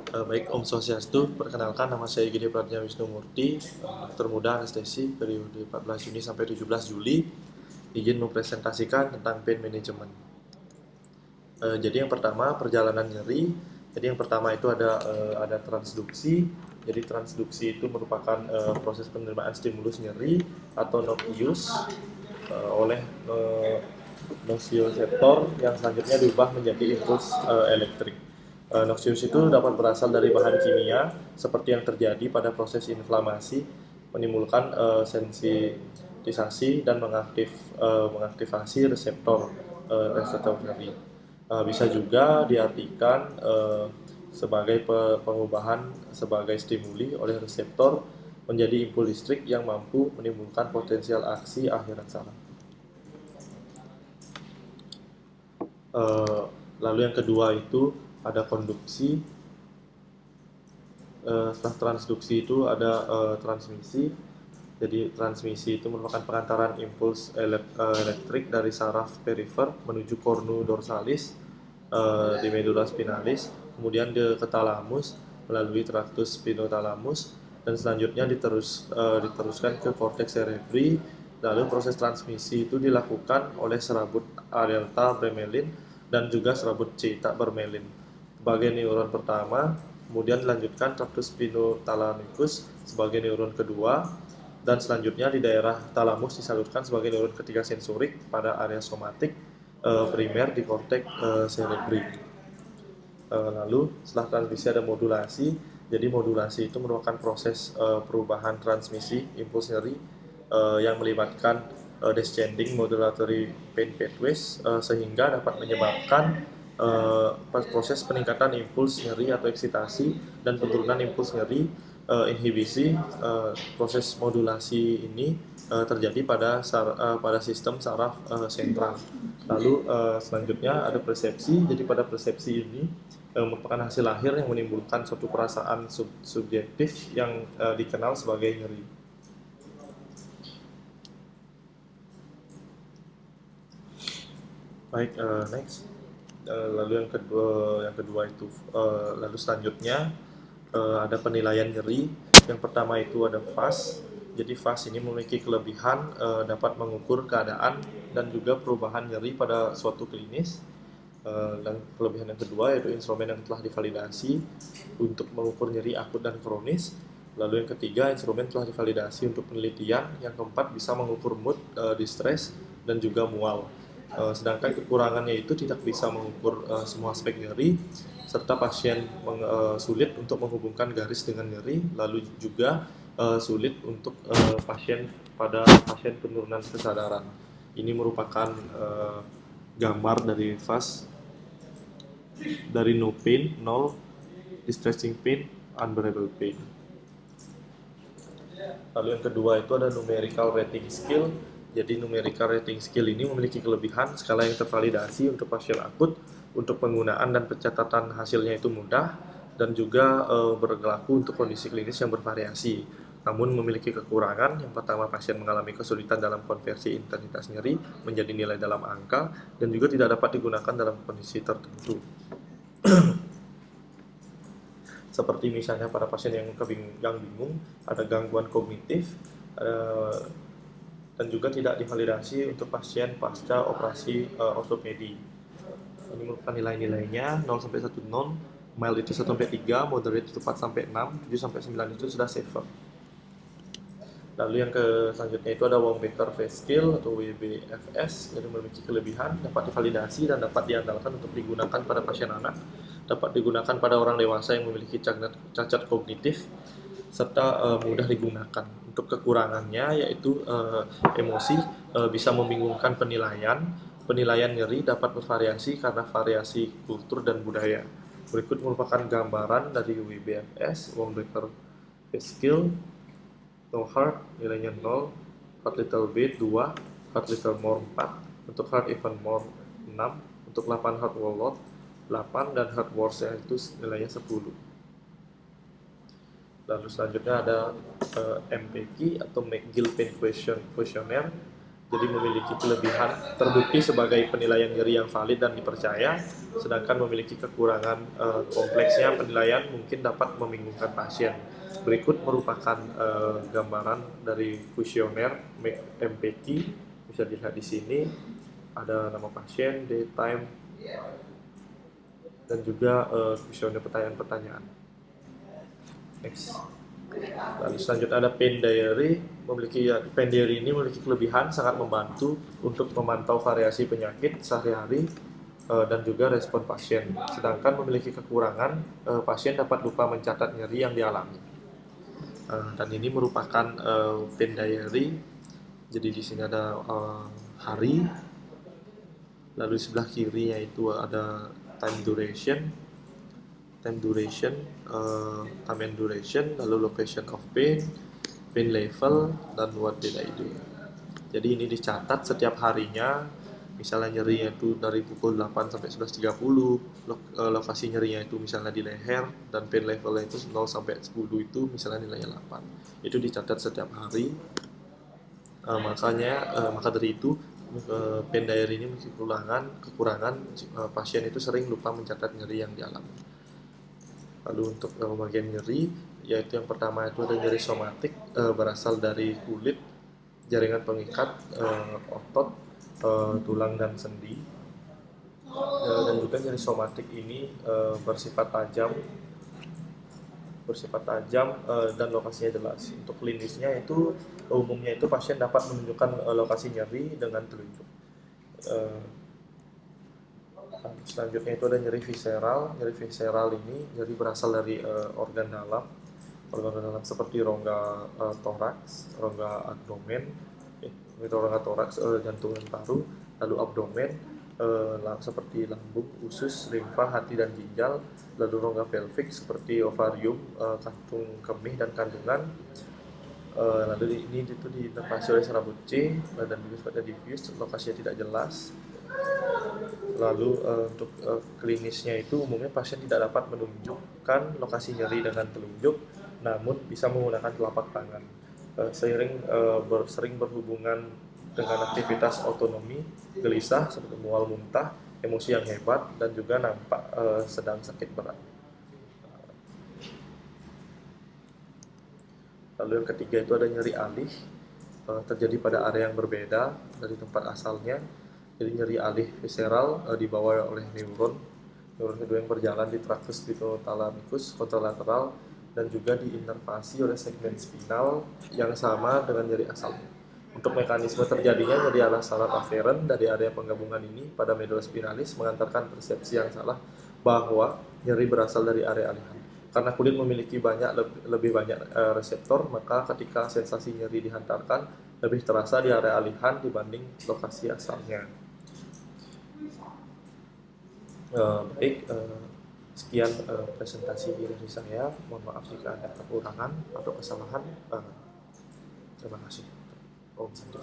Baik, Om Swastiastu. Perkenalkan, nama saya Gede Pratnya Wisnumurti, dokter muda anestesi periode 14 Juni sampai 17 Juli. Izin mempresentasikan tentang pain management. Jadi yang pertama, perjalanan nyeri. Jadi yang pertama itu ada transduksi. Jadi transduksi itu merupakan proses penerimaan stimulus nyeri atau nociceptor oleh nociceptor yang selanjutnya diubah menjadi impuls elektrik. Noxious itu dapat berasal dari bahan kimia seperti yang terjadi pada proses inflamasi, menimbulkan sensitisasi dan mengaktifasi reseptor nyeri. Bisa juga diartikan sebagai pengubahan sebagai stimuli oleh reseptor menjadi impuls listrik yang mampu menimbulkan potensial aksi akhirat saraf. Lalu yang kedua itu ada konduksi. Setelah transduksi itu ada transmisi. Jadi transmisi itu merupakan pengantaran impuls elektrik dari saraf perifer menuju cornu dorsalis di medula spinalis, kemudian ke talamus melalui traktus spinotalamus, dan selanjutnya diteruskan ke korteks cerebri. Lalu proses transmisi itu dilakukan oleh serabut A delta bremelin dan juga serabut C tak bermelin sebagai neuron pertama, kemudian dilanjutkan traktus spinothalamikus sebagai neuron kedua, dan selanjutnya di daerah talamus disalurkan sebagai neuron ketiga sensorik pada area somatik primer di korteks cerebri. Lalu setelah transmisi ada modulasi. Jadi modulasi itu merupakan proses perubahan transmisi impuls nyeri yang melibatkan descending modulatory pain pathways sehingga dapat menyebabkan proses peningkatan impuls nyeri atau eksitasi dan penurunan impuls nyeri. Inhibisi proses modulasi ini terjadi pada sistem saraf sentral. Lalu selanjutnya ada persepsi. Jadi pada persepsi ini merupakan hasil lahir yang menimbulkan suatu perasaan subjektif yang dikenal sebagai nyeri. Baik, next. Lalu yang kedua itu lalu selanjutnya ada penilaian nyeri. Yang pertama itu ada FAS. Jadi FAS ini memiliki kelebihan dapat mengukur keadaan dan juga perubahan nyeri pada suatu klinis. Dan kelebihan yang kedua yaitu instrumen yang telah divalidasi untuk mengukur nyeri akut dan kronis. Lalu yang ketiga, instrumen telah divalidasi untuk penelitian. Yang keempat, bisa mengukur mood, distress, dan juga mual. Sedangkan kekurangannya itu tidak bisa mengukur semua aspek nyeri, serta pasien sulit untuk menghubungkan garis dengan nyeri, lalu juga sulit untuk pasien penurunan kesadaran. Ini merupakan gambar dari FAS, dari no pain, 0, distressing pain, unbearable pain. Lalu yang kedua itu ada numerical rating scale. Jadi numerical rating scale ini memiliki kelebihan skala yang tervalidasi untuk pasien akut, untuk penggunaan dan pencatatan hasilnya itu mudah, dan juga berlaku untuk kondisi klinis yang bervariasi. Namun memiliki kekurangan. Yang pertama, pasien mengalami kesulitan dalam konversi intensitas nyeri menjadi nilai dalam angka, dan juga tidak dapat digunakan dalam kondisi tertentu. Seperti misalnya pada pasien yang bingung, ada gangguan kognitif, dan juga tidak divalidasi untuk pasien pasca operasi ortopedi. Ini merupakan nilai-nilainya 0 sampai 1 non, mild itu 1 sampai 3, moderate itu 4 sampai 6, 7 sampai 9 itu sudah safer. Lalu yang selanjutnya itu ada Wong-Baker Face Scale atau WBFS, yang memiliki kelebihan, dapat divalidasi dan dapat diandalkan untuk digunakan pada pasien anak, dapat digunakan pada orang dewasa yang memiliki cacat kognitif, serta mudah digunakan. Untuk kekurangannya yaitu emosi bisa membingungkan penilaian. Penilaian nyeri dapat bervariasi karena variasi kultur dan budaya. Berikut merupakan gambaran dari WBFS, Wong-Baker Face Scale. No heart nilainya 0, heart little bit 2, heart little more 4, untuk heart even more 6, untuk 8 heart whole lot 8, dan heart worse itu nilainya 10. Lalu selanjutnya ada MPQ atau McGill Pain Questionnaire. jadi memiliki kelebihan terbukti sebagai penilaian nyeri yang valid dan dipercaya, sedangkan memiliki kekurangan kompleksnya penilaian mungkin dapat membingungkan pasien. Berikut merupakan gambaran dari kuesioner MPK, bisa dilihat di sini ada nama pasien, date, time, dan juga kuesioner pertanyaan-pertanyaan. Next. Lalu selanjutnya ada Pain Diary. Pain Diary ini memiliki kelebihan sangat membantu untuk memantau variasi penyakit sehari-hari dan juga respon pasien. Sedangkan memiliki kekurangan, pasien dapat lupa mencatat nyeri yang dialami. Dan ini merupakan Pain Diary. Jadi di sini ada hari, lalu di sebelah kiri yaitu ada time and duration, lalu location of pain level, dan what did I do. Jadi ini dicatat setiap harinya, misalnya nyerinya itu dari pukul 8 sampai 11.30, lokasi nyerinya itu misalnya di leher, dan pain levelnya itu 0 sampai 10 itu misalnya nilainya 8. Itu dicatat setiap hari. Maka dari itu Pain Diary ini memiliki kekurangan pasien itu sering lupa mencatat nyeri yang dialami. Lalu untuk bagian nyeri, yaitu yang pertama itu ada nyeri somatik, berasal dari kulit, jaringan pengikat, otot, tulang dan sendi. Dan juga nyeri somatik ini bersifat tajam dan lokasinya jelas. Untuk klinisnya itu umumnya itu pasien dapat menunjukkan lokasi nyeri dengan telunjuk. Selanjutnya itu ada nyeri visceral. Nyeri visceral ini nyeri berasal dari organ dalam seperti rongga toraks, rongga abdomen, jantung dan paru, lalu abdomen, seperti lambung, usus, limfa, hati dan ginjal, lalu rongga pelvik seperti ovarium, kantung kemih dan kandungan. Lalu ini itu diinervasi oleh serabut C dan juga diffuse, lokasinya tidak jelas. Lalu untuk klinisnya itu umumnya pasien tidak dapat menunjukkan lokasi nyeri dengan telunjuk, namun bisa menggunakan telapak tangan. Sering berhubungan dengan aktivitas otonomi, gelisah seperti mual, muntah, emosi yang hebat, dan juga nampak sedang sakit berat. Lalu yang ketiga itu ada nyeri alih, terjadi pada area yang berbeda dari tempat asalnya. Jadi nyeri alih visceral dibawa oleh neuron kedua yang berjalan di tractus pituitalamicus kontralateral dan juga diinervasi oleh segmen spinal yang sama dengan nyeri asalnya. Untuk mekanisme terjadinya nyeri arah salad afferent dari area penggabungan ini pada medulla spinalis mengantarkan persepsi yang salah bahwa nyeri berasal dari area alihan. Karena kulit memiliki lebih banyak reseptor, maka ketika sensasi nyeri dihantarkan lebih terasa di area alihan dibanding lokasi asalnya. Sekian presentasi dari saya. Mohon maaf jika ada kekurangan atau kesalahan. Terima kasih. Om Santi.